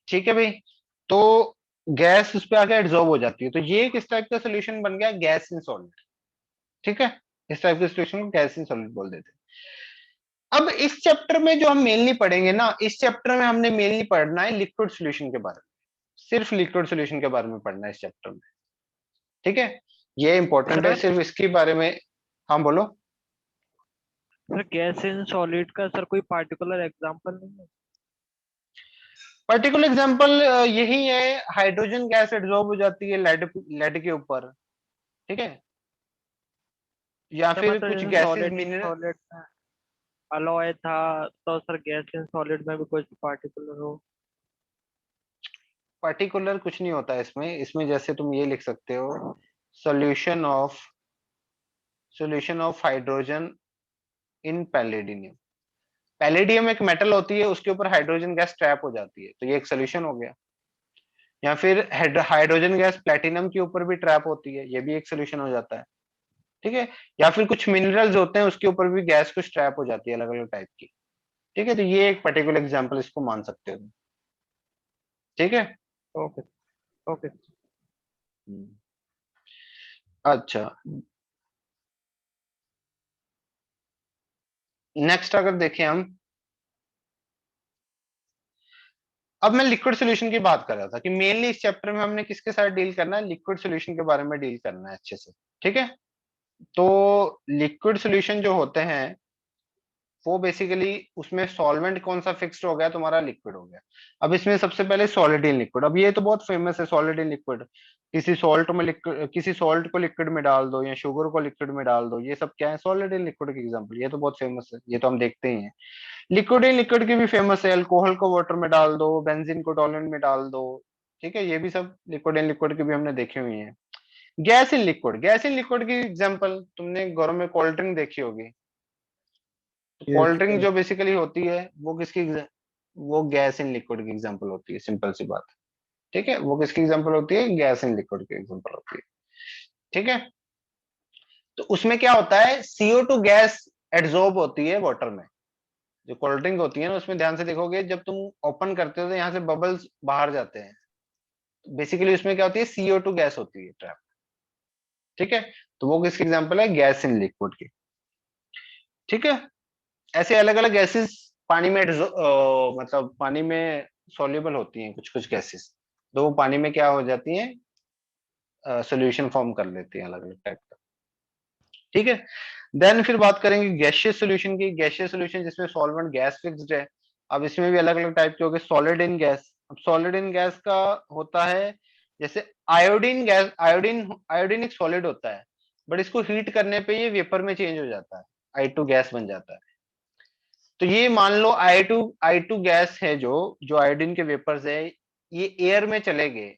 ठीक है भाई। तो गैस उस पर आके एड्सॉर्ब हो जाती है, तो ये किस टाइप का सोल्यूशन बन गया, गैस इन सॉलिड। ठीक है, इस टाइप के सोल्यूशन को गैस इन सॉलिड बोल देते हैं। अब इस चैप्टर में जो हम मेनली पढ़ेंगे ना, इस चैप्टर में हमने मेनली पढ़ना है लिक्विड सोल्यूशन के बारे में, सिर्फ लिक्विड सोल्यूशन के बारे में पढ़ना है इस चैप्टर में। ठीक है, ये इंपॉर्टेंट है, सर सिर्फ इसके बारे में। हाँ बोलो। सर गैस इन सॉलिड का सर कोई पार्टिकुलर एग्जांपल नहीं है? पर्टिकुलर एग्जांपल यही है, हाइड्रोजन गैस एड्सॉर्ब हो जाती है लेड लेड के ऊपर। ठीक है, या सर फिर मतलब कुछ जैसे gases solid in mineral. Solid में अलॉय था, तो सर गैस इन सॉलिड में भी कुछ पार्टिकुलर हो? पर्टिकुलर कुछ नहीं होता है इसमें, इसमें जैसे तुम ये लिख सकते हो, solution of solution of hydrogen in palladium. Palladium एक मेटल होती है, उसके ऊपर हाइड्रोजन गैस ट्रैप हो जाती है, तो ये एक सोल्यूशन हो गया। या फिर हाइड्रोजन गैस प्लेटिनम के ऊपर भी ट्रैप होती है, ये भी एक सोल्यूशन हो जाता है। ठीक है, या फिर कुछ मिनरल्स होते हैं उसके ऊपर भी गैस कुछ ट्रैप हो जाती है अलग अलग टाइप की। ठीक है, तो ये एक पर्टिकुलर एग्जांपल इसको मान सकते हो तुम। ठीक है। ओके। ओके। हम्म। अच्छा, नेक्स्ट अगर देखें हम, अब मैं लिक्विड सोल्यूशन की बात कर रहा था कि मेनली इस चैप्टर में हमने किसके साथ डील करना है, लिक्विड सोल्यूशन के बारे में डील करना है अच्छे से। ठीक है, तो लिक्विड सोल्यूशन जो होते हैं वो बेसिकली, उसमें सॉल्वेंट कौन सा फिक्स्ड हो गया, तुम्हारा लिक्विड हो गया। अब इसमें सबसे पहले सॉलिड इन लिक्विड, अब ये तो बहुत फेमस है सॉलिड इन लिक्विड। किसी सॉल्ट में लिक्विड, किसी सॉल्ट को लिक्विड में डाल दो या शुगर को लिक्विड में डाल दो, ये सब क्या है, सॉलिड इन लिक्विड के एग्जांपल, ये तो बहुत फेमस है, ये तो हम देखते ही हैं। लिक्विड इन लिक्विड की भी फेमस है, अल्कोहल को वाटर में डाल दो, बेंजीन को टॉलन में डाल दो। ठीक है, ये भी सब लिक्विड इन लिक्विड की भी हमने देखी हुई है। Gas in liquid, gas in liquid की एग्जांपल तुमने गौरव में कोल्ड ड्रिंक देखी होगी। तो यस कोल्ड ड्रिंक सर। जो बेसिकली होती है वो किसकी वो गैस इन लिक्विड की एग्जांपल होती है, सिंपल सी बात। ठीक है, वो किसकी एग्जांपल होती है, गैस इन लिक्विड की एग्जांपल होती है। ठीक है, तो उसमें क्या होता है, CO2 गैस एड्सॉर्ब होती है वाटर में। जो कोल्ड ड्रिंक होती है ना, उसमें ध्यान से देखोगे, जब तुम ओपन करते हो तो यहाँ से बबल्स बाहर जाते हैं, बेसिकली उसमें क्या होती है, CO2 गैस होती है ट्रैप। ठीक है, तो वो किसकी एग्जांपल है, गैस इन लिक्विड की। ठीक है, ऐसे अलग अलग गैसेस पानी में मतलब पानी में सॉल्युबल होती हैं, कुछ कुछ गैसेस, तो वो पानी में क्या हो जाती हैं, सोल्यूशन फॉर्म कर लेती हैं अलग अलग टाइप का। ठीक है, देन फिर बात करेंगे गैशियस सोल्यूशन की। गैशियस सोल्यूशन जिसमें सॉल्वेंट गैस फिक्स्ड है। अब इसमें भी अलग अलग टाइप के हो गए, सॉलिड इन गैस। अब सॉलिड इन गैस का होता है, जैसे आयोडीन गैस, आयोडीन आयोडीन एक सॉलिड होता है, बट इसको हीट करने पे ये वेपर में चेंज हो जाता है, I2 गैस बन जाता है। तो ये मान लो I2 गैस है, जो जो आयोडीन के वेपर्स है, ये एयर में चले गए,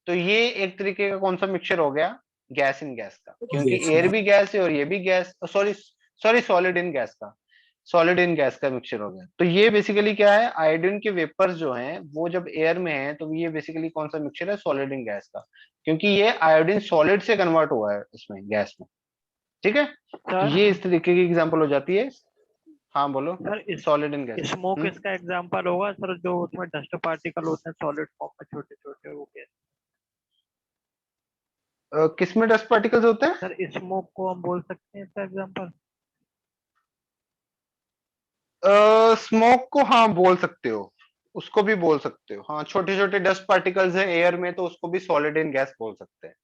तो ये एक तरीके का कौन सा मिक्सचर हो गया, गैस इन गैस का, क्योंकि यस एयर सर। भी गैस है और ये भी gas, sorry sorry solid in gas का, सॉलिड इन गैस का मिक्सचर हो गया। तो ये बेसिकली क्या है, आयोडीन के वेपर्स जो हैं वो जब एयर में है, तो ये बेसिकली कौन सा मिक्सचर है, सॉलिड इन गैस का, क्योंकि ये आयोडीन सॉलिड से कन्वर्ट हुआ है इसमें गैस में। ठीक है, तो सर ये इस तरीके की एग्जांपल हो जाती है। हाँ बोलो। सर इस सॉलिड इन गैस। स्मोक इसका एग्जांपल होगा सर, जो उसमें डस्ट पार्टिकल होते हैं सॉलिड फॉर्म में छोटे छोटे, वो क्या? किसमें डस्ट पार्टिकल्स होते हैं, सर स्मोक को हम बोल सकते हैं इसका एग्जांपल? स्मोक को हाँ बोल सकते हो, उसको भी बोल सकते हो, हाँ छोटे छोटे डस्ट पार्टिकल्स है एयर में, तो उसको भी सॉलिड इन गैस बोल सकते हैं।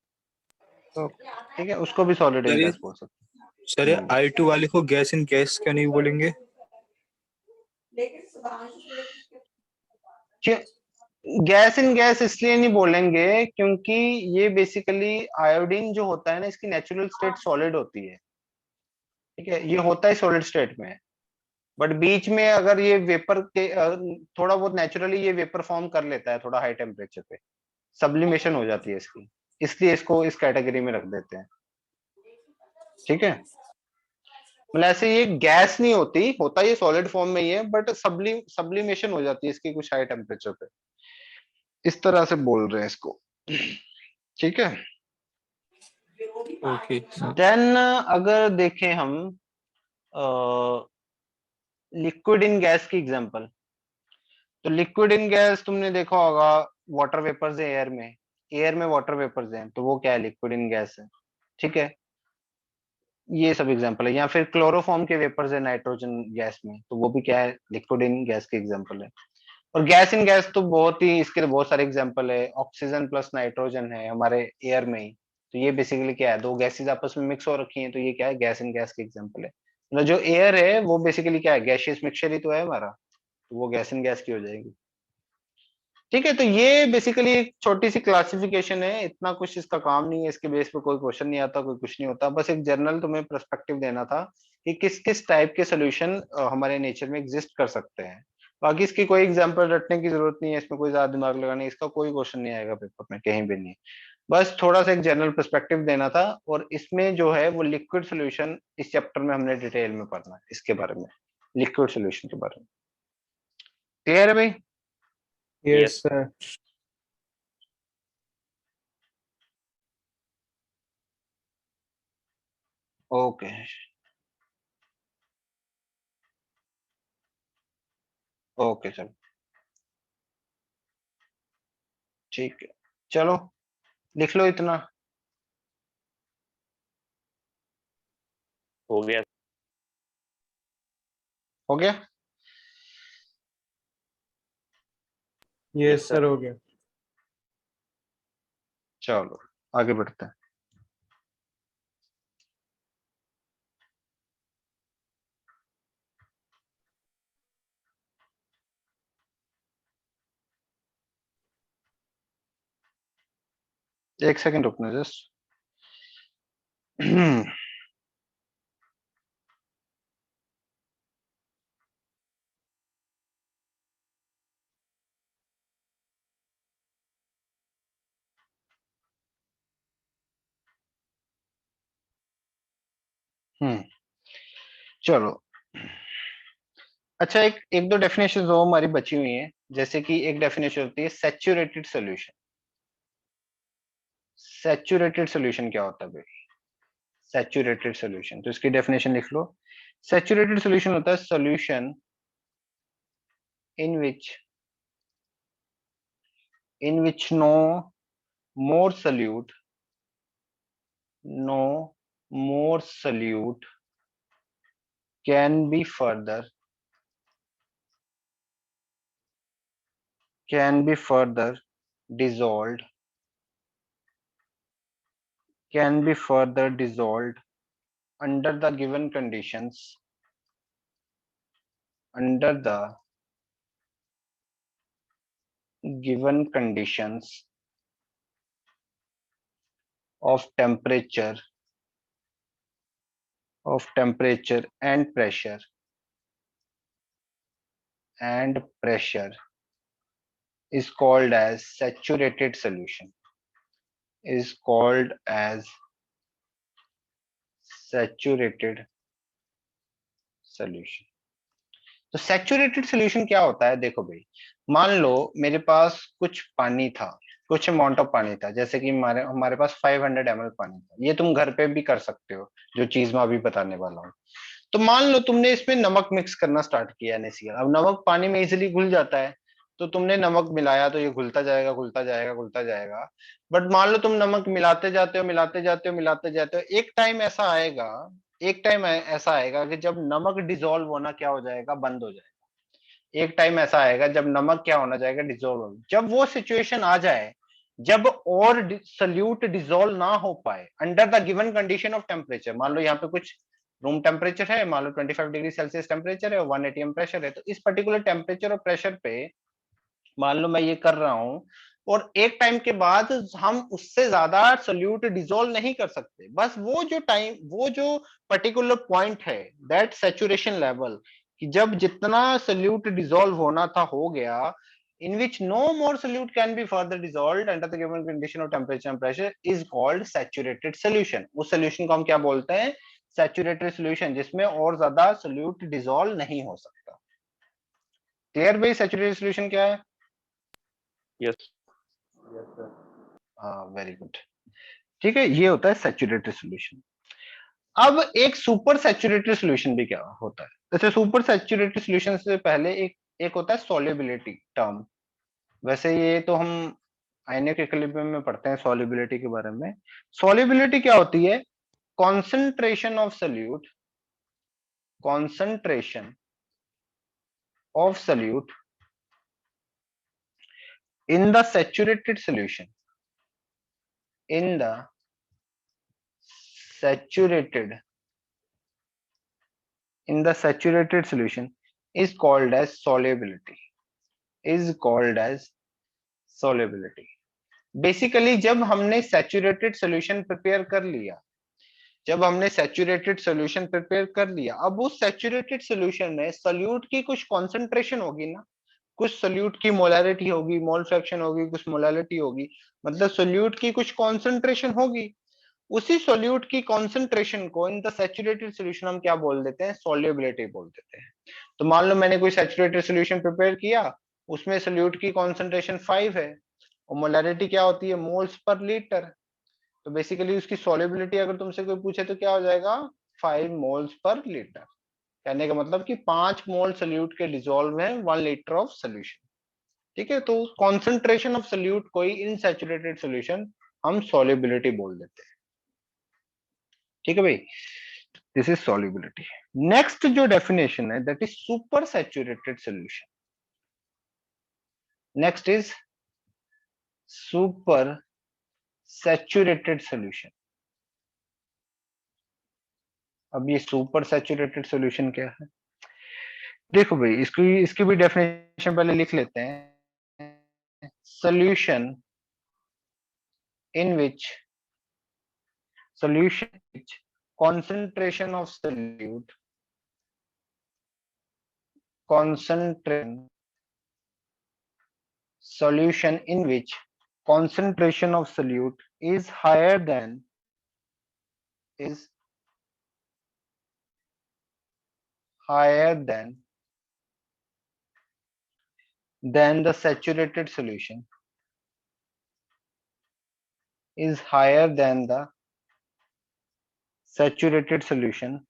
ओके। ठीक है, उसको भी सॉलिड इन सर ये गैस बोल सकते सर हैं। ये I2 वाले को गैस इन गैस क्यों नहीं बोलेंगे? गैस इन गैस इसलिए नहीं बोलेंगे क्योंकि ये बेसिकली आयोडीन जो होता है ना, इसकी नेचुरल स्टेट सॉलिड होती है। ठीक है, ये होता है सॉलिड स्टेट में, बट बीच में अगर ये वेपर के थोड़ा बहुत नेचुरली ये वेपर फॉर्म कर लेता है थोड़ा हाई टेम्परेचर पे, सब्लिमेशन हो जाती है इसकी, इसलिए इसको इस कैटेगरी में रख देते हैं। ठीक है, मतलब ऐसे ये गैस नहीं होती, होता ये सॉलिड फॉर्म में ही है, बट सब्लिमेशन हो जाती है इसकी कुछ हाई टेम्परेचर पे, इस तरह से बोल रहे हैं इसको। ठीक है, ओके सर। देन अगर देखें हम लिक्विड इन गैस की एग्जांपल, तो लिक्विड इन गैस तुमने देखा होगा, वाटर वेपर्स है एयर में वाटर वेपर्स हैं, तो वो क्या है, लिक्विड इन गैस है। ठीक है, ये सब एग्जांपल है। या फिर क्लोरोफॉर्म के वेपर्स है नाइट्रोजन गैस में, तो वो भी क्या है, लिक्विड इन गैस के एग्जांपल है। और गैस इन गैस तो बहुत ही, इसके लिए बहुत सारे एग्जांपल है। ऑक्सीजन प्लस नाइट्रोजन है हमारे एयर में ही, तो ये बेसिकली क्या है, दो गैसेस आपस में मिक्स हो रखी हैं, तो ये क्या है, गैस इन गैस के एग्जांपल है। मतलब जो एयर है वो बेसिकली क्या है, गैसियस मिक्सचर ही तो है हमारा, तो वो गैस इन गैस की हो जाएगी। ठीक है, तो ये बेसिकली एक छोटी सी क्लासिफिकेशन है, इतना कुछ इसका काम नहीं है, इसके बेस पे कोई क्वेश्चन नहीं आता, कोई कुछ नहीं होता, बस एक जनरल तुम्हें पर्सपेक्टिव देना था कि किस किस टाइप के सोल्यूशन हमारे नेचर में एग्जिस्ट कर सकते हैं। बाकी इसकी कोई एग्जांपल रटने की जरूरत नहीं है, इसमें कोई ज्यादा दिमाग लगाने, इसका कोई क्वेश्चन नहीं आएगा पेपर में कहीं भी नहीं। बस थोड़ा सा एक जनरल पर्सपेक्टिव देना था, और इसमें जो है वो लिक्विड सोल्यूशन इस चैप्टर में हमने डिटेल में पढ़ना है, इसके बारे में, लिक्विड सोल्यूशन के बारे में। क्लियर है भाई? Yes sir. ओके, ओके चलो, ठीक है, चलो लिख लो इतना। हो गया। हो गया? यस सर, हो गया। चलो आगे बढ़ते हैं। एक सेकंड रुकना जस्ट। चलो, अच्छा, एक एक दो डेफिनेशन जो हमारी बची हुई हैं, जैसे कि एक डेफिनेशन होती है सैचुरेटेड सॉल्यूशन। सैचुरेटेड सॉल्यूशन क्या होता है भाई? सैचुरेटेड सॉल्यूशन, तो इसकी डेफिनेशन लिख लो। सैचुरेटेड सॉल्यूशन होता है solution in which no more solute no more solute can be further dissolved under the given conditions of temperature and pressure is called as saturated solution. तो saturated solution क्या होता है, देखो भाई, मान लो मेरे पास कुछ पानी था, कुछ अमाउंट ऑफ पानी था, जैसे कि हमारे हमारे पास 500 ml पानी था। ये तुम घर पे भी कर सकते हो, जो चीज मैं अभी बताने वाला हूँ। तो मान लो तुमने इसमें नमक मिक्स करना स्टार्ट किया NaCl। अब नमक पानी में इजिली घुल जाता है, तो तुमने नमक मिलाया, तो ये घुलता जाएगा घुलता जाएगा घुलता जाएगा। बट मान लो तुम नमक मिलाते जाते हो मिलाते जाते हो मिलाते जाते हो, एक टाइम ऐसा आएगा कि जब नमक डिजोल्व होना क्या हो जाएगा, बंद हो जाएगा। एक टाइम ऐसा आएगा जब नमक क्या होना जाएगा, डिजोल्व हो। जब वो सिचुएशन आ जाए जब और सोल्यूट डिजोल्व ना हो पाए under the given condition of temperature, मान लो यहाँ पे कुछ रूम टेम्परेचर है, मान लो 25 डिग्री सेल्सियस टेम्परेचर है और 1 atm प्रेशर है, तो इस पर्टिकुलर टेम्परेचर और प्रेशर पे मान लो मैं ये कर रहा हूं, और एक टाइम के बाद हम उससे ज्यादा सोल्यूट डिजोल्व नहीं कर सकते। बस वो जो पर्टिकुलर पॉइंट है, दैट सैचुरेशन लेवल, कि जब जितना सोल्यूट डिजोल्व होना था हो गया, in which no more solute can be further dissolved under the given condition of temperature and pressure is called saturated solution। उस solution को हम क्या बोलते हैं, सैचुरेटेड सॉल्यूशन, जिसमें और ज्यादा सोल्यूट डिसॉल्व नहीं हो सकता। क्लियर भाई, सैचुरेटेड सॉल्यूशन क्या है? यस। हाँ, वेरी गुड। ठीक है, ये होता है सैचुरेटेड सॉल्यूशन। अब एक सुपर सैचुरेटेड सॉल्यूशन भी क्या होता है? जैसे सुपर सैचुरेटेड सॉल्यूशन से पहले एक एक होता है solubility टर्म। वैसे ये तो हम आयनिक इक्विलिब्रियम में पढ़ते हैं solubility के बारे में। solubility क्या होती है? concentration of solute, concentration of solute in the saturated solution, in the saturated, in the saturated solution is called as solubility, is called as solubility। Basically जब हमने सैचुरेटेड सॉल्यूशन प्रिपेयर कर लिया, जब हमने सैचुरेटेड सॉल्यूशन प्रिपेयर कर लिया, अब उस सैचुरेटेड सॉल्यूशन में सॉल्यूट की कुछ कॉन्सेंट्रेशन होगी ना, कुछ सॉल्यूट की मोलैरिटी होगी, मोल फ्रैक्शन होगी, कुछ मोलैरिटी होगी, मतलब सॉल्यूट की कुछ कॉन्सेंट्रेशन होगी। उसी सॉल्यूट की कॉन्सेंट्रेशन को इन द सैचुरेटेड सॉल्यूशन हम क्या बोल देते हैं? सॉल्युबिलिटी बोल देते हैं। तो मान लो मैंने कोई सैचुरेटेड सॉल्यूशन प्रिपेयर किया, उसमें सॉल्यूट की कॉन्सेंट्रेशन 5 है और मोलैरिटी क्या होती है? Moles per litre. तो बेसिकली उसकी सॉल्युबिलिटी अगर तुमसे कोई पूछे तो क्या हो जाएगा? 5 मोल्स पर लीटर। कहने का मतलब कि 5 मोल सॉल्यूट के डिसॉल्व है 1 लीटर ऑफ सॉल्यूशन। ठीक है, तो कॉन्सेंट्रेशन ऑफ सॉल्यूट कोई इन सैचुरेटेड सॉल्यूशन हम सॉल्युबिलिटी बोल देते हैं। ठीक है भाई, दिस इज सॉल्युबिलिटी। नेक्स्ट जो डेफिनेशन है that is super saturated solution. Next is super saturated solution. अब ये सुपर सैचुरेटेड सॉल्यूशन क्या है? देखो भाई, इसकी भी डेफिनेशन पहले लिख लेते हैं। Solution in which concentration of solute, solution in which concentration of solute is higher than the saturated solution, is higher than the saturated solution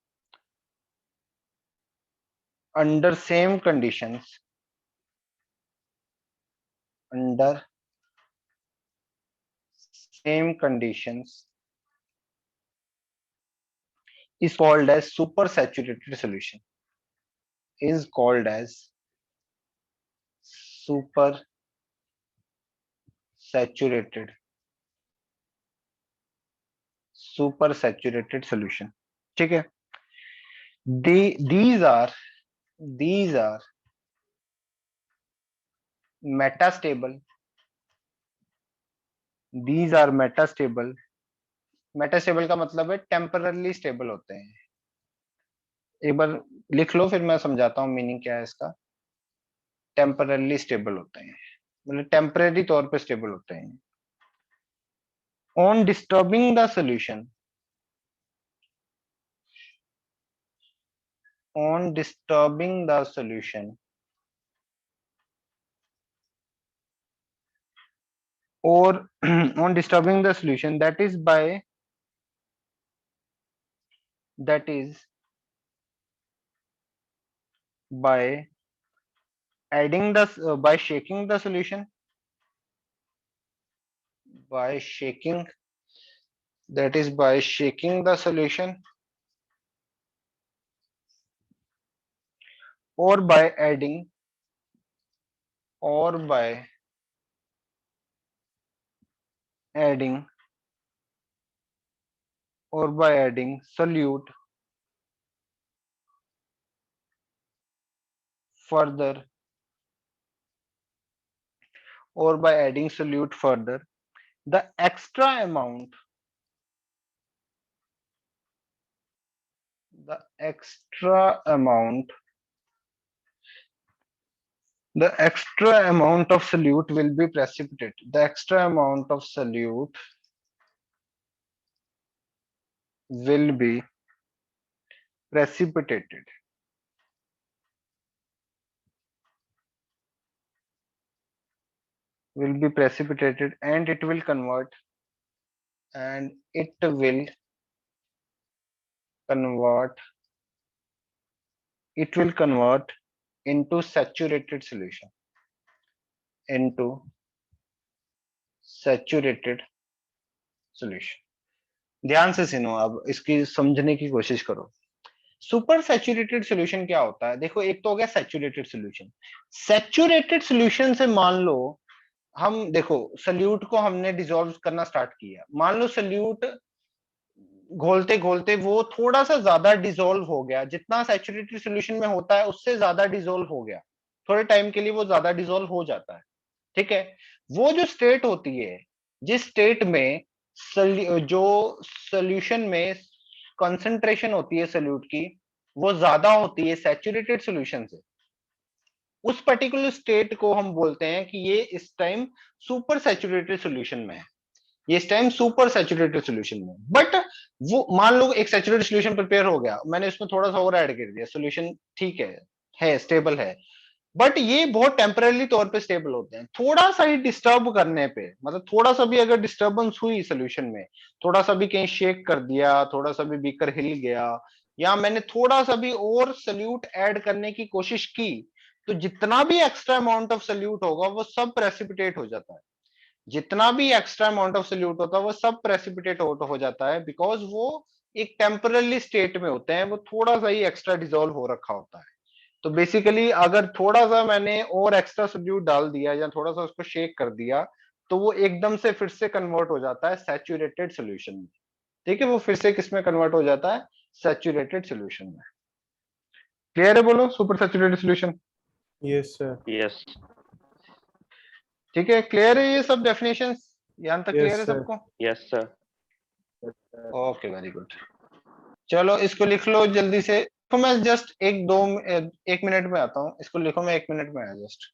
under same conditions, under same conditions is called as super saturated solution, is called as super saturated solution। ठीक है, these are metastable, these are metastable। Metastable का मतलब है temporarily stable होते हैं। एक बार लिख लो फिर मैं समझाता हूँ मीनिंग क्या है इसका। टेम्पररली स्टेबल होते हैं मतलब टेम्परेरी तौर पे स्टेबल होते हैं। On disturbing the solution, on disturbing the solution or on disturbing the solution, that is by adding the by shaking the solution, by shaking, that is by shaking the solution, or by adding, or by adding, or by adding solute further, or by adding solute further, the extra amount, the extra amount of solute will be precipitated. The extra amount of solute will be precipitated. Will be precipitated and it will convert, and it will convert into saturated solution, into saturated solution. ध्यान से सुनो, अब इसकी समझने की कोशिश करो। Super saturated solution क्या होता है? देखो, एक तो हो गया सैचुरेटेड सॉल्यूशन। सैचुरेटेड सॉल्यूशन से मान लो हम, देखो सल्यूट को हमने डिसॉल्व करना स्टार्ट किया, मान लो सल्यूट घोलते घोलते वो थोड़ा सा ज्यादा डिसॉल्व हो गया, जितना सैचुरेटेड सॉल्यूशन में होता है उससे ज्यादा डिसॉल्व हो गया, थोड़े टाइम के लिए वो ज्यादा डिसॉल्व हो जाता है, ठीक है। वो जो स्टेट होती है, जिस स्टेट में जो सॉल्यूशन में कंसंट्रेशन होती है सॉल्यूट की, वो ज्यादा होती है सैचुरेटेड सॉल्यूशन से, उस पर्टिकुलर स्टेट को हम बोलते हैं कि ये इस टाइम सुपर सैचुरेटेड सॉल्यूशन में है, ये इस टाइम सुपर सैचुरेटेड सॉल्यूशन में। बट वो मान लो एक सैचुरेटेड सॉल्यूशन प्रिपेयर हो गया, मैंने उसमें थोड़ा सा और ऐड कर दिया, सॉल्यूशन ठीक है स्टेबल है, बट ये बहुत टेम्पररी तौर पे स्टेबल होते हैं। थोड़ा सा ही डिस्टर्ब करने पे, मतलब थोड़ा सा भी अगर डिस्टर्बेंस हुई सॉल्यूशन में, थोड़ा सा भी कहीं शेक कर दिया, थोड़ा सा भी बीकर हिल गया, या मैंने थोड़ा सा भी और सल्यूट ऐड करने की कोशिश की, तो जितना भी एक्स्ट्रा अमाउंट ऑफ सल्यूट होगा वो सब प्रेसिपिटेट हो जाता है। जितना भी एक्स्ट्रा अमाउंट ऑफ सल्यूट होता है वो सब प्रेसिपिटेट आउट हो जाता है, बिकॉज वो एक टेम्पररी स्टेट में होते हैं, वो थोड़ा सा ही एक्स्ट्रा डिसॉल्व हो रखा होता है। तो बेसिकली अगर थोड़ा सा मैंने और एक्स्ट्रा सल्यूट डाल दिया या थोड़ा सा उसको शेक कर दिया, तो वो एकदम से फिर से कन्वर्ट हो जाता है सैचुरेटेड सॉल्यूशन में, ठीक है। वो फिर से किस में कन्वर्ट हो जाता है? सैचुरेटेड सॉल्यूशन में। क्लियर है? बोलो, super saturated solution. Yes, sir. Yes. ठीक है, क्लियर है ये सब डेफिनेशंस? यहां तक Yes, क्लियर है sir. सबको? Yes, sir. Okay, very good. चलो इसको लिख लो जल्दी से। तो मैं जस्ट एक मिनट में आता हूँ, इसको लिखो, मैं 1 मिनट में आया जस्ट।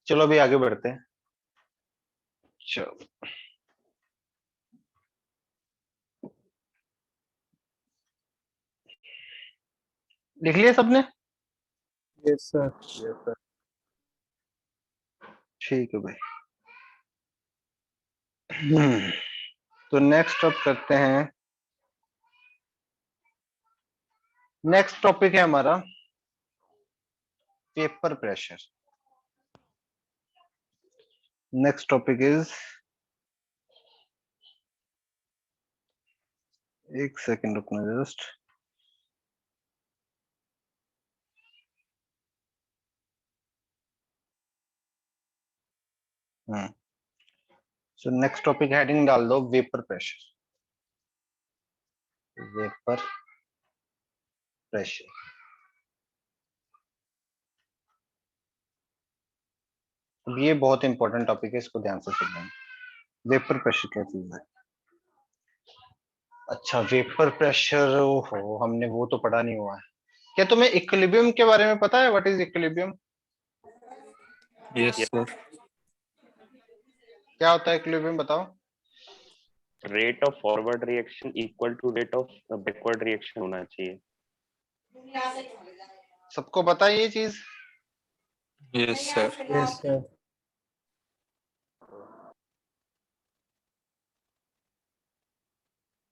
चलो अभी आगे बढ़ते हैं। चलो, लिख लिया सबने? Yes, sir. ठीक है भाई। तो नेक्स्ट अब करते हैं, नेक्स्ट टॉपिक है हमारा paper pressure. Next topic is, एक सेकंड रुकना just. So next topic heading डाल दो वेपर प्रेशर। वेपर प्रेशर, अब ये बहुत इंपॉर्टेंट टॉपिक है, इसको ध्यान से सुनना। वेपर प्रेशर क्या चीज है? अच्छा, वेपर प्रेशर, ओहो, हमने वो तो पढ़ा नहीं हुआ है। क्या तुम्हें इक्विलिब्रियम के बारे में पता है? What is equilibrium? Yes, sir. क्या होता है इक्विलिब्रियम, बताओ। Rate of forward reaction equal to rate of backward reaction होना चाहिए। सबको पता है ये चीज? Yes, sir. Yes, sir.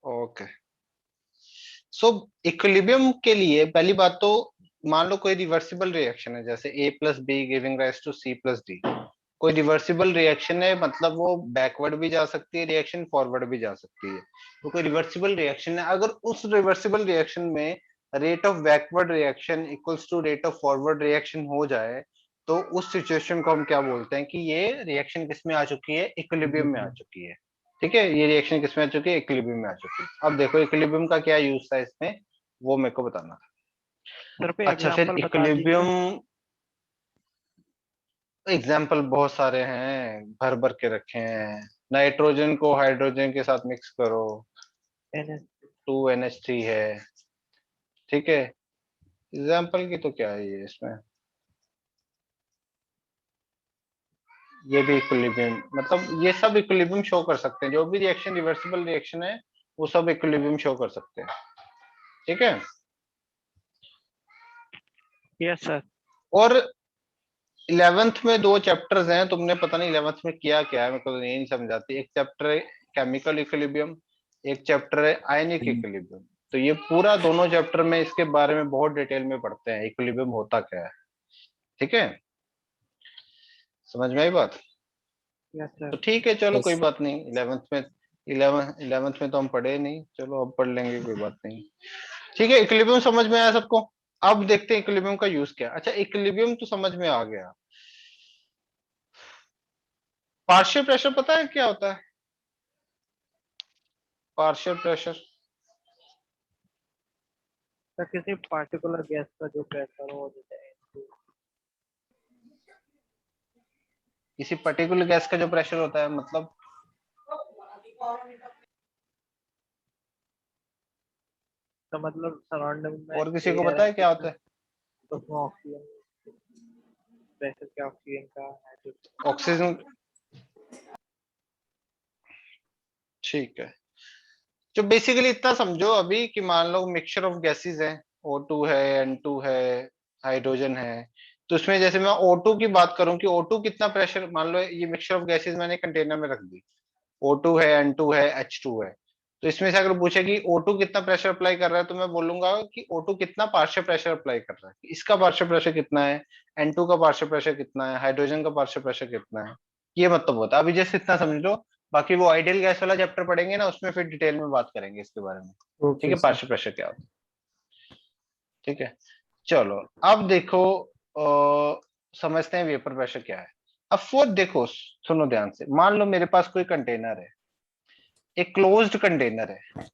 Okay, सो इक्विलिब्रियम के लिए पहली बात तो मान लो कोई रिवर्सिबल रिएक्शन है, जैसे A plus B giving rise to C plus D, कोई रिवर्सिबल रिएक्शन है, मतलब वो बैकवर्ड भी जा सकती है रिएक्शन, फॉरवर्ड भी जा सकती है, तो कोई रिवर्सिबल रिएक्शन है। अगर उस रिवर्सिबल रिएक्शन में rate of backward reaction equals to rate of forward reaction हो जाए, तो उस सिचुएशन को हम क्या बोलते हैं कि ये रिएक्शन किस में आ चुकी है, इक्विलिब्रियम में आ चुकी है। ठीक है, ये रिएक्शन किस में आ चुकी है, इक्विलिब्रियम में आ चुकी है। अब देखो इक्विलिब्रियम का क्या यूज था इसमें, वो मेरे को बताना था। सर पे अच्छा, फिर एग्जांपल बता दीजिए। इक्विलिब्रियम एग्जाम्पल बहुत सारे हैं, भर भर के रखे हैं। नाइट्रोजन को हाइड्रोजन के साथ मिक्स करो, NH 2NH3 है। ठीक है, एग्जाम्पल की तो क्या है ये इसमें, ये भी इक्विलिब्रियम, मतलब ये सब इक्विलिब्रियम शो कर सकते हैं, जो भी रिएक्शन रिवर्सिबल रिएक्शन है वो सब इक्विलिब्रियम शो कर सकते हैं। ठीक है, यस सर। और 11th में 2 चैप्टर्स हैं, तुमने पता नहीं 11th में किया क्या है, मेरे को तो नहीं समझाती। एक चैप्टर है केमिकल इक्विलिब्रियम, एक चैप्टर है आयनिक इक्विलिब्रियम। तो ये पूरा दोनों चैप्टर में इसके बारे में बहुत डिटेल में पढ़ते हैं, इक्विलिब्रियम होता क्या है। ठीक है, समझ में आई बात? यस तो सर। ठीक है, चलो Yes. कोई बात नहीं। 11th में तो हम पढ़े नहीं, चलो अब पढ़ लेंगे, कोई बात नहीं। ठीक है, इक्विलिब्रियम समझ में आया सबको? अब देखते हैं इक्विलिब्रियम का यूज क्या। अच्छा, इक्विलिब्रियम तो समझ में आ गया। पार्शियल प्रेशर पता है क्या होता है? पार्शियल प्रेशर सर किसी पार्टिकुलर गैस का जो प्रेशर हो जैसे किसी पर्टिकुलर गैस का जो प्रेशर होता है, मतलब तो मतलब सराउंडिंग में और किसी को air पता है क्या होता है? तो उसमें ऑक्सीजन प्रेशर क्या ऑक्सीजन का हाइड्रोजन। ऑक्सीजन। ठीक है, जो बेसिकली इतना समझो अभी कि मान लो मिक्सचर ऑफ गैसेस है, O2 है, N2 है, हाइड्रोजन है। तो इसमें जैसे मैं O2 की बात करूं कि O2 कितना प्रेशर, मान लो ये मिक्सचर ऑफ गैसेस मैंने कंटेनर में रख दी, O2 है, N2 है, H2 है। तो इसमें से अगर पूछे कि O2 कितना प्रेशर अप्लाई कर रहा है, तो मैं बोलूंगा कि O2 कितना पार्शियल प्रेशर अप्लाई कर रहा है, इसका पार्शियल प्रेशर कितना है, N2 का पार्शियल प्रेशर कितना है, हाइड्रोजन का पार्शियल प्रेशर कितना है। ये मतलब होता है। अभी जैसे इतना समझ लो, बाकी वो आइडियल गैस वाला चैप्टर पढ़ेंगे ना, उसमें फिर डिटेल में बात करेंगे इसके बारे में। ठीक Okay, है, sir. पार्शियल प्रेशर क्या होता है। ठीक है, चलो अब देखो, समझते हैं वेपर प्रेशर क्या है। अब फोर्थ देखो, सुनो ध्यान से, मान लो मेरे पास कोई कंटेनर है, एक क्लोज्ड कंटेनर है।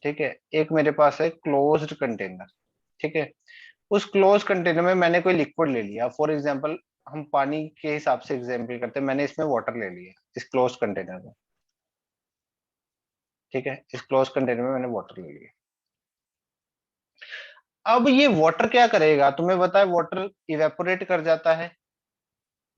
ठीक है, एक मेरे पास है क्लोज्ड कंटेनर। ठीक है, उस क्लोज कंटेनर में मैंने कोई लिक्विड ले लिया, फॉर एग्जांपल हम पानी के हिसाब से एग्जांपल करते हैं, मैंने इसमें वाटर ले लिया इस क्लोज कंटेनर में। ठीक है, इस क्लोज कंटेनर में मैंने वाटर ले लिया। अब ये वाटर क्या करेगा, तुम्हें पता है वाटर इवेपोरेट कर जाता है,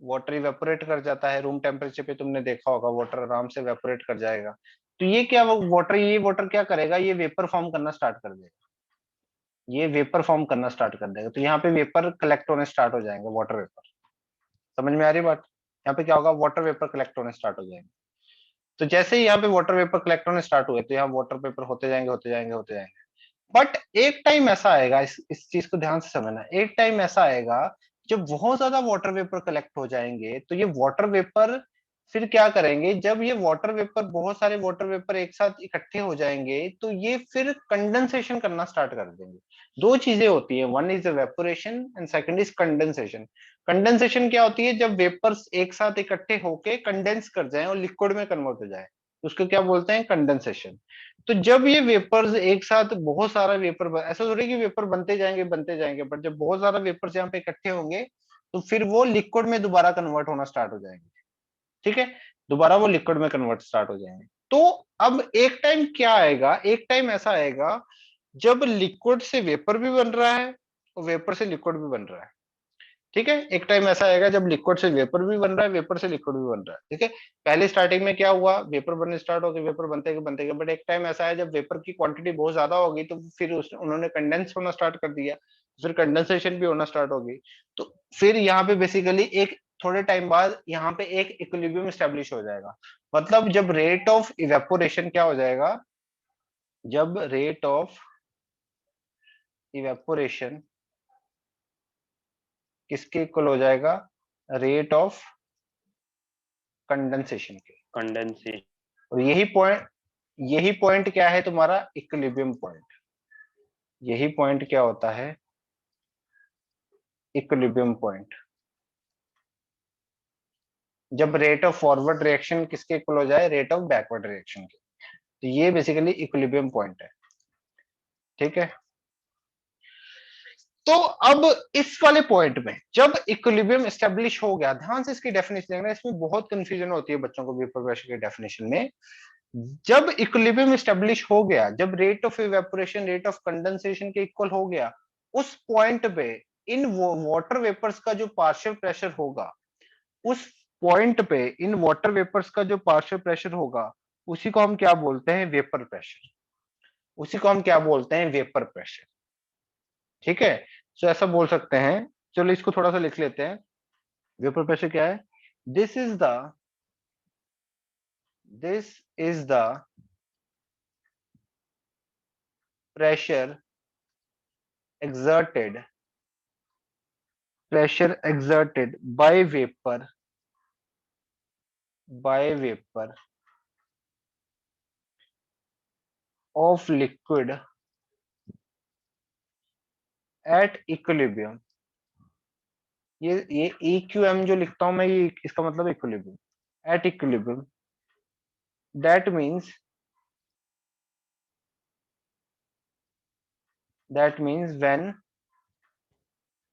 वाटर इवेपोरेट कर जाता है रूम टेम्परेचर पे, तुमने देखा होगा वाटर आराम से इवेपोरेट कर जाएगा। तो ये क्या वाटर क्या करेगा, ये वेपर फॉर्म करना स्टार्ट कर देगा, ये वेपर फॉर्म करना स्टार्ट कर देगा। तो यहाँ पे वेपर कलेक्ट होने स्टार्ट हो जाएंगे, वाटर वेपर। समझ में आ रही बात? यहाँ पे क्या होगा, वाटर वेपर कलेक्ट होने स्टार्ट हो जाएंगे। तो जैसे ही यहाँ पे वाटर वेपर कलेक्ट होने स्टार्ट हुए, तो यहाँ वाटर वेपर होते जाएंगे होते जाएंगे होते जाएंगे। बट एक टाइम ऐसा आएगा, इस चीज को ध्यान से समझना, एक टाइम ऐसा आएगा जब बहुत ज्यादा वाटर वेपर कलेक्ट हो जाएंगे, तो ये वाटर वेपर फिर क्या करेंगे, जब ये वाटर वेपर, बहुत सारे वाटर वेपर एक साथ इकट्ठे हो जाएंगे, तो ये फिर कंडेंसेशन करना स्टार्ट कर देंगे। दो चीजें होती है, one is evaporation and second is condensation. Condensation क्या होती है, जब वेपर्स एक साथ इकट्ठे होके कंडेंस कर जाए और लिक्विड में कन्वर्ट हो जाए, उसको क्या बोलते हैं, कंडेंसेशन। तो जब ये वेपर्स एक साथ, बहुत सारा वेपर, ऐसा थोड़ी कि वेपर बनते जाएंगे, बट जब बहुत सारा वेपर्स यहाँ पे इकट्ठे होंगे, तो फिर वो लिक्विड में दोबारा कन्वर्ट होना स्टार्ट हो जाएंगे। ठीक है, दोबारा वो लिक्विड में कन्वर्ट स्टार्ट हो जाएंगे। तो अब एक टाइम क्या आएगा, एक टाइम ऐसा आएगा जब लिक्विड से वेपर भी बन रहा है और वेपर से लिक्विड भी बन रहा है। ठीक है, एक टाइम ऐसा आएगा जब लिक्विड से वेपर भी बन रहा है, वेपर से लिक्विड भी बन रहा है। ठीक है, पहले स्टार्टिंग में क्या हुआ, वेपर बनने स्टार्ट हो गए, वेपर बनते गए, बट एक टाइम ऐसा है जब वेपर की क्वांटिटी बहुत ज्यादा हो गई, तो फिर उन्होंने कंडेंस होना स्टार्ट कर दिया, फिर कंडेंसेशन भी होना स्टार्ट हो गई। तो फिर यहाँ पे बेसिकली एक थोड़े टाइम बाद यहाँ पे एक इक्विलिब्रियम स्टैब्लिश हो जाएगा। मतलब जब रेट ऑफ इवेपोरेशन क्या हो जाएगा, जब रेट ऑफ इवेपोरेशन किसके इक्वल हो जाएगा, रेट ऑफ कंडेंसेशन के। कंडेंसेशन। और यही पॉइंट क्या है तुम्हारा, इक्विलिब्रियम पॉइंट। यही पॉइंट क्या होता है, इक्विलिब्रियम पॉइंट। जब रेट ऑफ फॉरवर्ड रिएक्शन किसके इक्वल हो जाए, रेट ऑफ बैकवर्ड रिएक्शन के। तो ये बेसिकली इक्विलिब्रियम पॉइंट है, ठीक है। तो अब इस वाले पॉइंट में जब इक्विलिब्रियम एस्टेब्लिश हो गया, ध्यान से इसकी डेफिनेशन देखना, इसमें बहुत कंफ्यूजन होती है बच्चों को वेपर प्रेशर की डेफिनेशन में। जब इक्विलिब्रियम एस्टेब्लिश हो गया, जब rate of evaporation rate of condensation के इक्वल हो गया, उस पॉइंट पे इन वाटर वेपर्स का जो पार्शियल प्रेशर होगा, उस पॉइंट पे इन वाटर वेपर्स का जो पार्शियल प्रेशर होगा, उसी को हम क्या बोलते हैं, वेपर प्रेशर। उसी को हम क्या बोलते हैं, वेपर प्रेशर, ठीक है। तो ऐसा बोल सकते हैं, चलो इसको थोड़ा सा लिख लेते हैं। वेपर प्रेशर क्या है, this is the pressure exerted by vapor of liquid at equilibrium। ये EQM जो लिखता हूं मैं, ये इसका मतलब equilibrium, at equilibrium। that means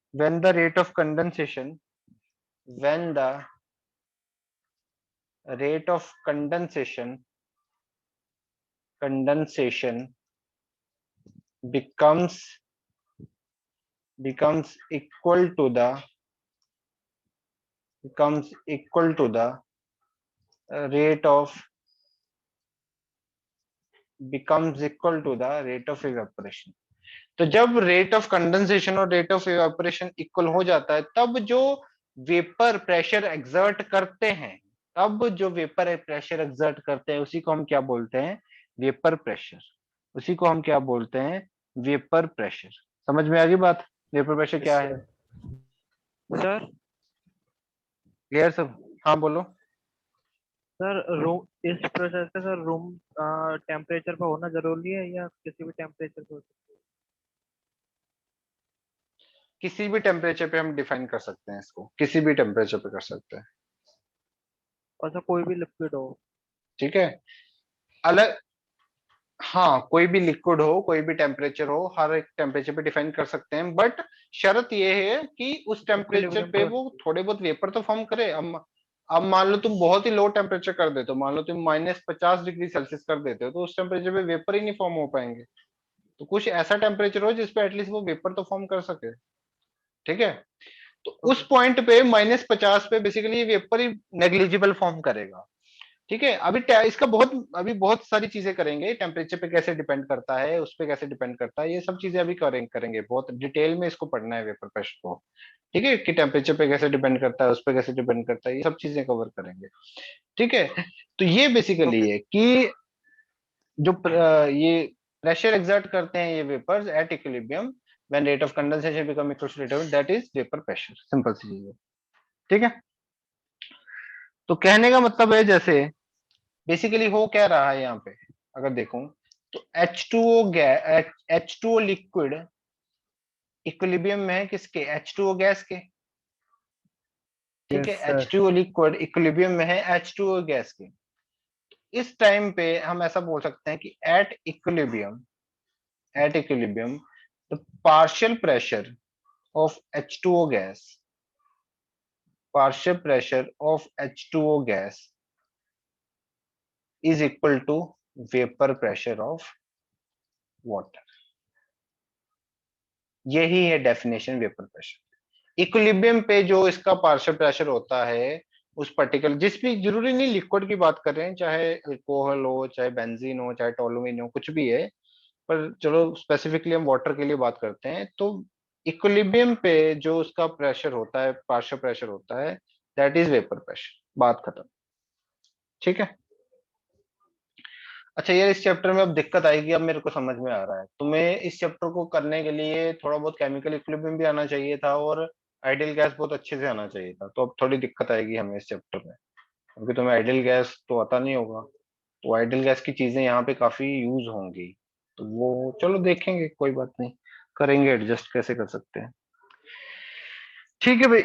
when the rate of condensation becomes equal to the rate of evaporation। तो जब रेट ऑफ कंडेंसेशन और रेट ऑफ इवेपोरेशन इक्वल हो जाता है, तब जो वेपर प्रेशर एक्सर्ट करते हैं, उसी को हम क्या बोलते हैं, वेपर प्रेशर। उसी को हम क्या बोलते हैं, वेपर प्रेशर। समझ में आ गई बात, वेपर प्रेशर क्या है, सर क्लियर सब? हाँ बोलो। सर रूम इस प्रोसेस का सर रूम टेम्परेचर पर होना जरूरी है या किसी भी टेम्परेचर पर हो सकता है? किसी भी टेम्परेचर पे हम डिफाइन कर सकते हैं इसको, किसी भी टेम्परेचर पे कर सकते हैं, और सर कोई भी लिक्विड हो? ठीक है। अलग, हाँ कोई भी लिक्विड हो, कोई भी टेम्परेचर हो, हर एक टेम्परेचर पे डिफाइन कर सकते हैं, बट शर्त ये है कि उस टेम्परेचर Equilibrium पे पर। वो थोड़े बहुत वेपर तो फॉर्म करे। अब मान लो तुम बहुत ही लो टेम्परेचर कर देते हो, मान लो तुम -50 डिग्री सेल्सियस कर देते हो, तो उस टेम्परेचर पे वेपर ही नहीं फॉर्म हो पाएंगे। तो कुछ ऐसा टेम्परेचर हो जिसपे एटलीस्ट वो वेपर तो फॉर्म कर सके, ठीक है। तो उस पॉइंट पे -50 पे बेसिकली वेपर ही नेग्लिजिबल फॉर्म करेगा, ठीक है। इसका बहुत सारी चीजें करेंगे, टेम्परेचर पे कैसे डिपेंड करता है, उस पे कैसे डिपेंड करता है, ये सब चीजें अभी करेंगे, बहुत डिटेल में इसको पढ़ना है वेपर प्रेशर को, ठीक है, कि टेम्परेचर पे कैसे डिपेंड करता है, उस पे कैसे डिपेंड करता है, ये सब चीजें कवर करेंगे, ठीक है। तो ये बेसिकली है कि जो ये प्रेशर एक्सर्ट करते हैं ये vapours at equilibrium when rate of condensation become equal to rate of, that is vapour pressure. Simple सी चीज है, ठीक है। तो कहने का मतलब है, जैसे बेसिकली हो क्या रहा है यहाँ पे, अगर देखूं तो H2O लिक्विड इक्विलिब्रियम में है किसके, H2O गैस के, ठीक Yes, है। sir. H2O लिक्विड इक्विलिब्रियम में है H2O गैस के। इस टाइम पे हम ऐसा बोल सकते हैं कि at equilibrium the partial pressure of H2O gas is equal to vapor pressure of water। यही है डेफिनेशन वेपर प्रेशर। इक्विलिब्रियम पे जो इसका पार्शियल प्रेशर होता है, उस पर्टिकुलर, जिस भी, जरूरी नहीं लिक्विड की बात कर रहे हैं, चाहे अल्कोहल हो, चाहे बेंजीन हो, चाहे टोलुइन हो, कुछ भी है, पर चलो स्पेसिफिकली हम वाटर के लिए बात करते हैं। तो इक्विलिब्रियम पे जो उसका प्रेशर होता है, पार्शियल प्रेशर होता है, दैट इज वेपर प्रेशर, बात खत्म, ठीक है। अच्छा यार, इस चैप्टर में अब दिक्कत आएगी, अब मेरे को समझ में आ रहा है। तुम्हें इस चैप्टर को करने के लिए थोड़ा बहुत केमिकल इक्विलिब्रियम भी आना चाहिए था और आइडियल गैस बहुत अच्छे से आना चाहिए था। तो अब थोड़ी दिक्कत आएगी हमें इस चैप्टर में, क्योंकि तुम्हें आइडियल गैस तो आता नहीं होगा। तो आइडियल गैस की चीजें यहाँ पे काफी यूज होंगी। तो वो चलो देखेंगे, कोई बात नहीं, करेंगे एडजस्ट, कैसे कर सकते हैं। ठीक है भाई।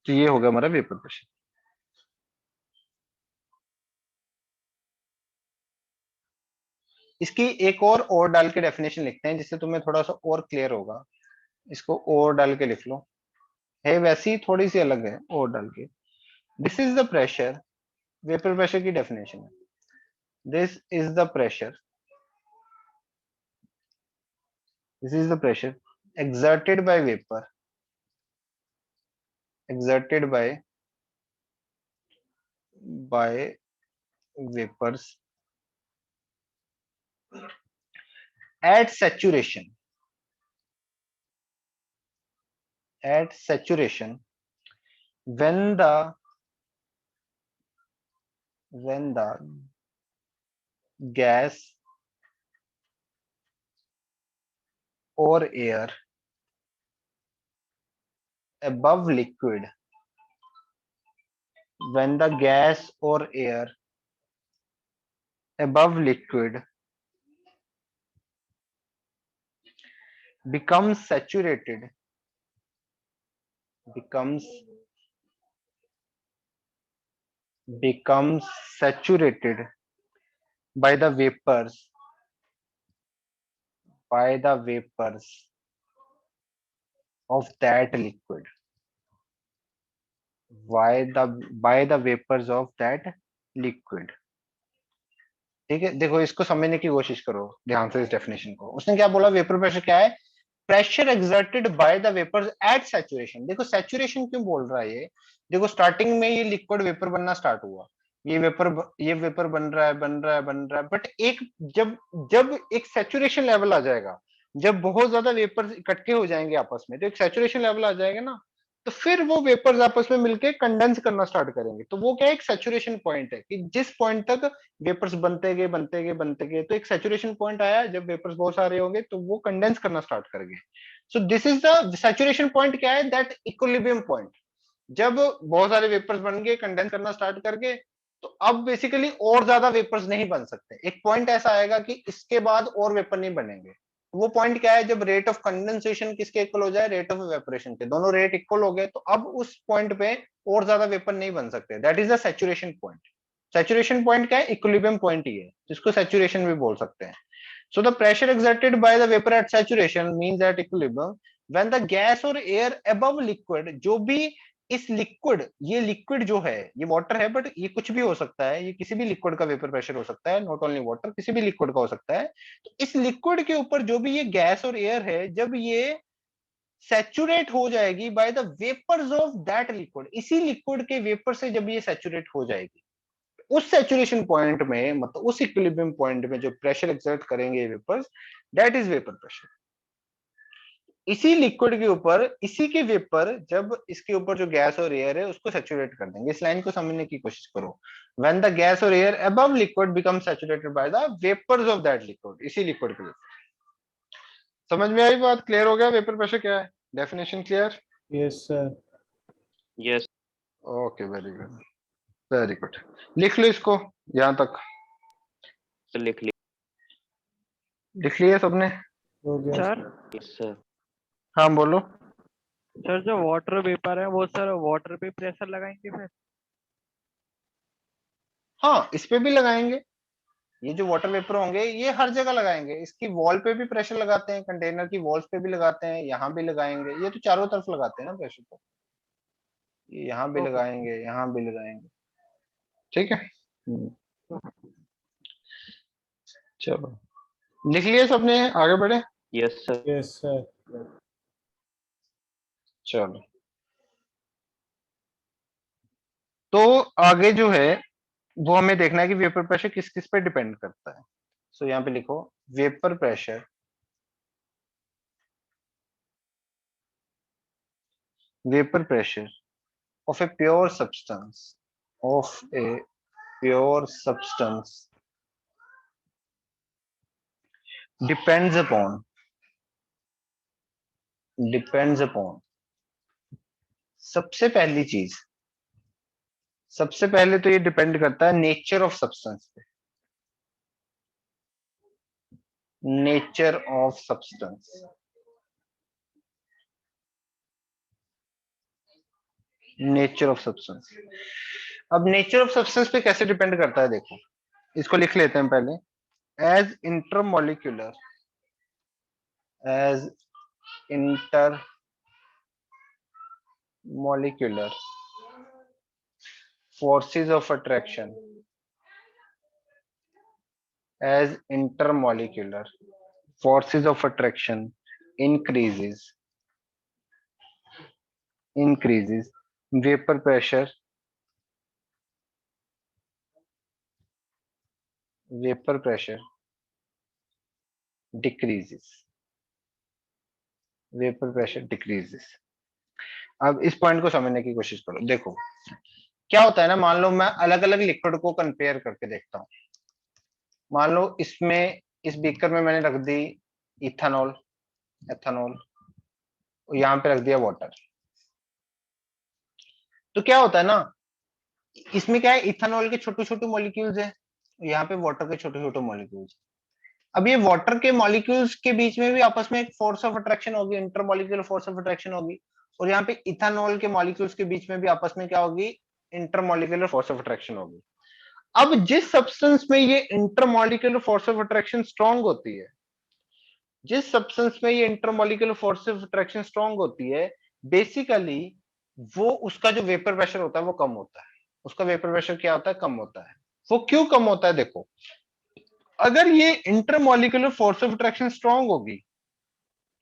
तो ये हो गया हमारा वेपर प्रेशर। इसकी एक और डाल के डेफिनेशन लिखते हैं, जिससे तुम्हें थोड़ा सा और क्लियर होगा। इसको और डाल के लिख लो, है वैसी थोड़ी सी अलग है, और डाल के। This is the pressure, vapour pressure की डेफिनेशन है। This is the pressure, this is the pressure exerted by vapor, exerted by vapors at saturation, at saturation, when the gas or air above liquid, when the gas or air above liquid becomes saturated, becomes saturated by the vapors, by the vapors of that liquid, by the vapors of that liquid। ठीक है, देखो इसको समझने की कोशिश करो ध्यान से इस डेफिनेशन को। उसने क्या बोला, वेपर प्रेशर क्या है, pressure exerted by the vapours at saturation. देखो सैचुरेशन क्यों बोल रहा है ये, देखो स्टार्टिंग में ये लिक्विड वेपर बनना स्टार्ट हुआ, ये वेपर बन रहा है, बन रहा है, बन रहा है, बट एक जब जब एक सैचुरेशन लेवल आ जाएगा, जब बहुत ज्यादा वेपर्स इकट्ठे हो जाएंगे आपस में, तो एक सैचुरेशन लेवल आ जाएगा ना, तो फिर वो वेपर्स आपस में मिलके कंडेंस करना स्टार्ट करेंगे। तो वो क्या एक सैचुरेशन पॉइंट है, कि जिस पॉइंट तक वेपर्स बनते गए, बनते गए, बनते गए, तो एक सैचुरेशन पॉइंट आया, जब वेपर्स बहुत सारे होंगे तो वो कंडेंस करना स्टार्ट करेंगे। So this is the saturation point, क्या है, दैट इक्विलिब्रियम पॉइंट। जब बहुत सारे वेपर्स बन गए, कंडेंस करना स्टार्ट करके, तो अब बेसिकली और ज्यादा वेपर्स नहीं बन सकते। एक पॉइंट ऐसा आएगा कि इसके बाद और वेपर नहीं बनेंगे। वो पॉइंट क्या है, जब रेट ऑफ कंडेंसेशन किसके इक्वल हो जाए, रेट ऑफ इवेपोरेशन के, दोनों रेट इक्वल हो गए, तो अब उस पॉइंट पे और ज्यादा वेपर नहीं बन सकते। That is the saturation point. Saturation point क्या है, इक्विलिब्रियम पॉइंट ही है, जिसको सैचुरेशन भी बोल सकते हैं। So the pressure exerted by the vapor at saturation means at equilibrium when the gas or air above liquid, जो भी इस लिक्विड, ये लिक्विड जो है ये वाटर है, बट ये कुछ भी हो सकता है, ये किसी भी लिक्विड का वेपर प्रेशर हो सकता है, नॉट ओनली वाटर, किसी भी लिक्विड का हो सकता है। तो इस लिक्विड के ऊपर जो भी ये गैस और एयर है, जब ये सैचुरेट हो जाएगी by the vapours of that liquid, इसी लिक्विड के वेपर से जब ये सैचुरेट हो जाएगी, उस सैचुरेशन पॉइंट में, मतलब उस इक्विलिब्रियम पॉइंट में जो प्रेशर एक्सर्ट करेंगे vapours, that is vapour pressure. इसी लिक्विड के ऊपर इसी के वेपर जब इसके ऊपर जो गैस और एयर है उसको सैचुरेट कर देंगे। इस लाइन को समझने की कोशिश करो, व्हेन द गैस और air above liquid become saturated by the vapours of that liquid, इसी लिक्विड के वेपर। समझ में आई बात, क्लियर हो गया वेपर प्रेशर क्या है, definition clear? Yes, sir. Yes, okay, very good, very good. लिख लो इसको यहां तक, sir, लिख लिया। लिख लिया सबने? हो गया सर Yes, sir. हाँ बोलो। सर जो वाटर वेपर है वो सर वाटर पे प्रेशर लगाएंगे फिर? हाँ, इस पे भी लगाएंगे। ये जो वाटर वेपर होंगे ये हर जगह लगाएंगे, इसकी वॉल पे भी प्रेशर लगाते हैं, कंटेनर की वॉल्स पे भी लगाते हैं, यहाँ भी लगाएंगे, ये तो चारों तरफ लगाते हैं ना प्रेशर को, ये यहाँ भी ओके। लगाएंगे, यहाँ भी लगाएंगे। ठीक है, चलो लिख लिए सबने, आगे बढ़े। Yes, sir. Yes, sir. चलो, तो आगे जो है वो हमें देखना है कि वेपर प्रेशर किस किस पे डिपेंड करता है। सो यहाँ पे लिखो, vapour pressure of a pure substance, of a pure substance depends upon, depends upon, सबसे पहली चीज, सबसे पहले तो ये डिपेंड करता है नेचर ऑफ सब्सटेंस पे, nature of substance, nature of substance. अब नेचर ऑफ सब्सटेंस पे कैसे डिपेंड करता है देखो, इसको लिख लेते हैं पहले, as intermolecular, as intermolecular forces of attraction, as intermolecular forces of attraction increases, increases, vapor pressure, vapor pressure decreases, vapor pressure decreases। अब इस पॉइंट को समझने की कोशिश करो, देखो क्या होता है ना, मान लो मैं अलग अलग लिक्विड को कंपेयर करके देखता हूं, मान लो इसमें, इस बीकर में मैंने रख दी इथेनॉल, एथेनॉल, यहां पे रख दिया वाटर। तो क्या होता है ना, इसमें क्या है, इथेनॉल के छोटे छोटे मॉलिक्यूल्स है, यहाँ पे वाटर के छोटे छोटे मॉलिक्यूल्स। अब ये वाटर के मॉलिक्यूल्स के बीच में भी आपस में एक फोर्स ऑफ अट्रैक्शन होगी, इंटरमॉलिक्यूलर फोर्स ऑफ अट्रैक्शन होगी, और यहाँ पे इथेनॉल के मॉलिक्यूल्स के बीच में भी आपस में क्या होगी, इंटरमॉलिक्यूलर फोर्स ऑफ अट्रैक्शन होगी। अब जिस सब्सटेंस में ये intermolecular force of attraction strong होती है, जिस सब्सटेंस में ये intermolecular force of attraction strong होती है, बेसिकली वो उसका जो वेपर प्रेशर होता है वो कम होता है, उसका वेपर प्रेशर क्या होता है, कम होता है। वो क्यों कम होता है, देखो अगर ये intermolecular force of attraction strong होगी,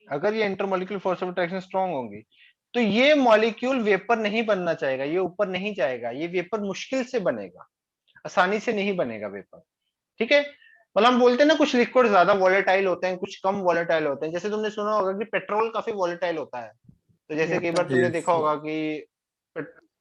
अगर ये intermolecular force of attraction strong होगी, तो ये मॉलिक्यूल वेपर नहीं बनना चाहेगा, ये ऊपर नहीं जाएगा, ये वेपर मुश्किल से बनेगा, आसानी से नहीं बनेगा वेपर। ठीक है, मतलब हम बोलते हैं ना कुछ लिक्विड ज्यादा वॉलेटाइल होते हैं, कुछ कम वॉलेटाइल होते हैं, जैसे तुमने सुना होगा कि पेट्रोल काफी वॉलेटाइल होता है। तो जैसे कई बार तुमने Yes, देखा sir. होगा कि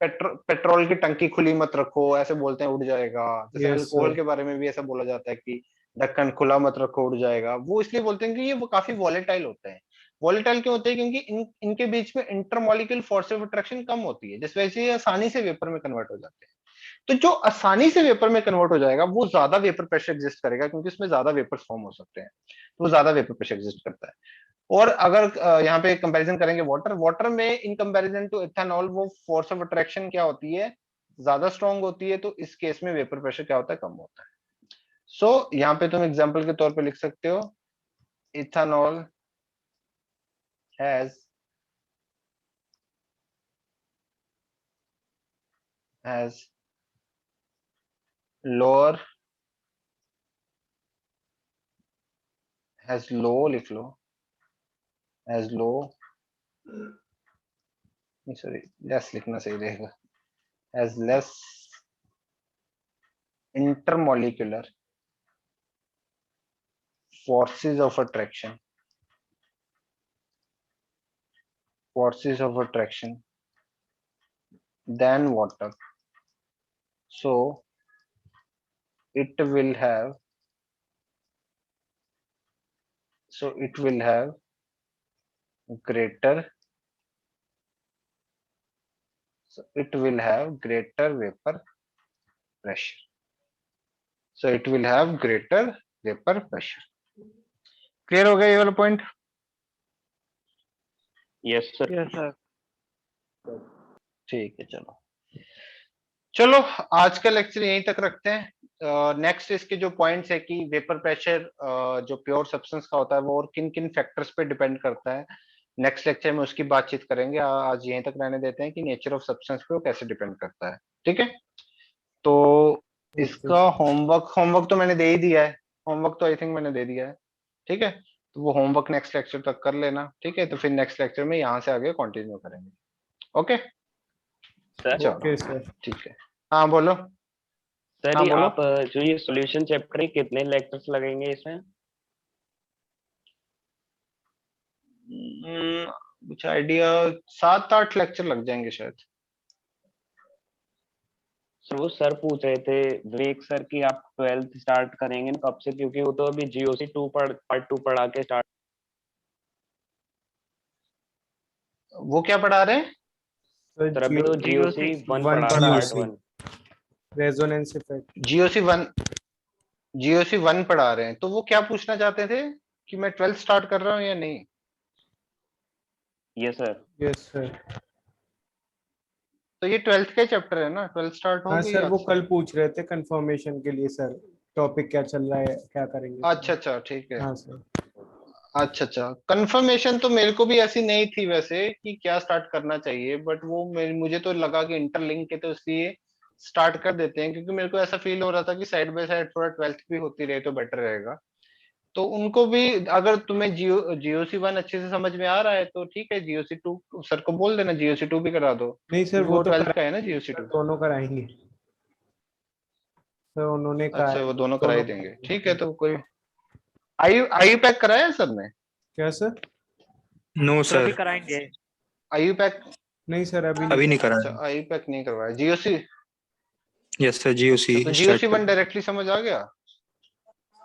पेट्रोल की टंकी खुली मत रखो, ऐसे बोलते हैं उड़ जाएगा। जैसे Yes, अल्कोहल sir. के बारे में भी ऐसा बोला जाता है कि ढक्कन खुला मत रखो, उड़ जाएगा। वो इसलिए बोलते हैं कि ये वो काफी वॉलेटाइल होते हैं। वॉलेटाइल क्यों होते हैं, क्योंकि इनके बीच में इंटरमॉलिक्यूल फोर्स ऑफ अट्रैक्शन कम होती है, जिस वजह से ये आसानी से वेपर में कन्वर्ट हो जाते हैं। तो जो आसानी से वेपर में कन्वर्ट हो जाएगा वो ज्यादा वेपर प्रेशर एग्जिस्ट करेगा, क्योंकि उसमें ज्यादा वेपर फॉर्म हो सकते हैं, तो वो ज्यादा वेपर प्रेशर एग्जिस्ट करता है। और अगर यहाँ पे कंपैरिजन करेंगे वाटर, वाटर में इन कंपैरिजन टू इथेनॉल वो फोर्स ऑफ अट्रैक्शन क्या होती है, ज्यादा स्ट्रांग होती है, तो इस केस में वेपर प्रेशर क्या होता है, कम होता है। सो यहाँ पे तुम एग्जांपल के तौर पे लिख सकते हो, इथेनॉल हैज लोअर, हैज लो लिख लो, हैज लो, सॉरी लेस लिखना सही रहेगा, has less intermolecular forces of attraction, forces of attraction than water, so it will have, so it will have greater, so it will have greater vapor pressure, so it will have greater vapor pressure। Clear हो गया ये वाला point? yes sir। Yes sir. ठीक है, चलो चलो आज का लेक्चर यहीं तक रखते हैं। नेक्स्ट इसके जो पॉइंट्स है कि वेपर प्रेशर जो प्योर सब्सटेंस का होता है वो और किन किन फैक्टर्स पे डिपेंड करता है, नेक्स्ट लेक्चर में उसकी बातचीत करेंगे। आज यहीं तक रहने देते हैं कि नेचर ऑफ सब्सटेंस पे वो कैसे डिपेंड करता है। ठीक है, तो Okay. इसका होमवर्क तो मैंने दे ही दिया है, होमवर्क तो आई थिंक मैंने दे दिया है। ठीक है, तो वो होमवर्क नेक्स्ट लेक्चर तक कर लेना। ठीक है, तो फिर नेक्स्ट लेक्चर में यहाँ से आगे कंटिन्यू करेंगे। ओके सर चलो Okay, sir. ठीक है, हाँ बोलो। सर हाँ ये बोलो। आप जो ये सॉल्यूशन चैप्टर है कितने लेक्चर्स लगेंगे इसमें? कुछ आइडिया, 7-8 लेक्चर लग जाएंगे शायद। सर वो सर पूछ रहे थे विवेक सर कि आप 12th स्टार्ट करेंगे ना कब से, क्योंकि वो तो अभी जीओसी 2 पार्ट 2 पढ़ा के स्टार्ट। वो क्या पढ़ा रहे हैं? सर अभी तो जीओसी 1 वन पढ़ा पढ़ा पार्ट रहे 1। Resonance effect. जीओसी 1 पढ़ा रहे हैं, तो वो क्या पूछना चाहते थे कि मैं 12th स्टार्ट कर रहा हूँ या नहीं? Yes sir. Yes sir. तो ये 12th का चैप्टर है ना, 12th स्टार्ट हो हाँ गई सर, आज वो से। कल पूछ रहे थे कंफर्मेशन के लिए सर, टॉपिक क्या चल रहा है, क्या करेंगे। अच्छा अच्छा, ठीक है। हाँ सर। अच्छा अच्छा, कंफर्मेशन तो मेरे को भी ऐसी नहीं थी वैसे कि क्या स्टार्ट करना चाहिए, बट वो मुझे तो लगा कि इंटरलिंक है तो इसलिए स्टार्ट कर देते हैं, क्योंकि मेरे को ऐसा फील हो रहा था कि साइड बाय साइड थोड़ा 12th भी होती रहे तो बेटर रहेगा। तो उनको भी, अगर तुम्हें जीओसी 1 अच्छे से समझ में आ रहा है तो ठीक है, जीओसी 2 सर को बोल देना जीओसी 2 भी करा दो, नहीं सर, क्योंकि वो वो तो 12th का है ना जीओसी 2। दोनों कराएंगे सर, उन्होंने कहा अच्छा, है। वो दोनों करा ही देंगे, कराएंगे। ठीक है। तो कोई आईयू पैक कराया है सर ने? क्या सर? नो सर अभी सर, कराएंगे। IU pack? नहीं सर, अभी अभी नहीं। नहीं करा अच्छा, है। आईयू पैक नहीं करवाया, जीओसी। यस सर, जीओसी तो स्टार्ट जीओसी कर 1 डायरेक्टली समझ आ गया?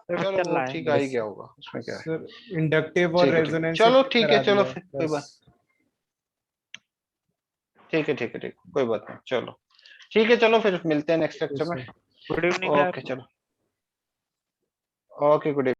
सर चलो चल वो रहा है। ठीक आ ही यस गया होगा, उसमें क्या है। सर, इंडक्टिव और ठीक है ठीक है, रेजोनेंस चलो इफेक्ट ठीक है, करा चलो दिया है फिर कोई बस। बात। ठीक है ठीक है ठीक है, कोई बात नहीं, चलो ठीक है, चलो फिर मिलते हैं नेक्स्ट लेक्चर यस में। Sir. Good evening sir. Okay चलो, ओके गुड।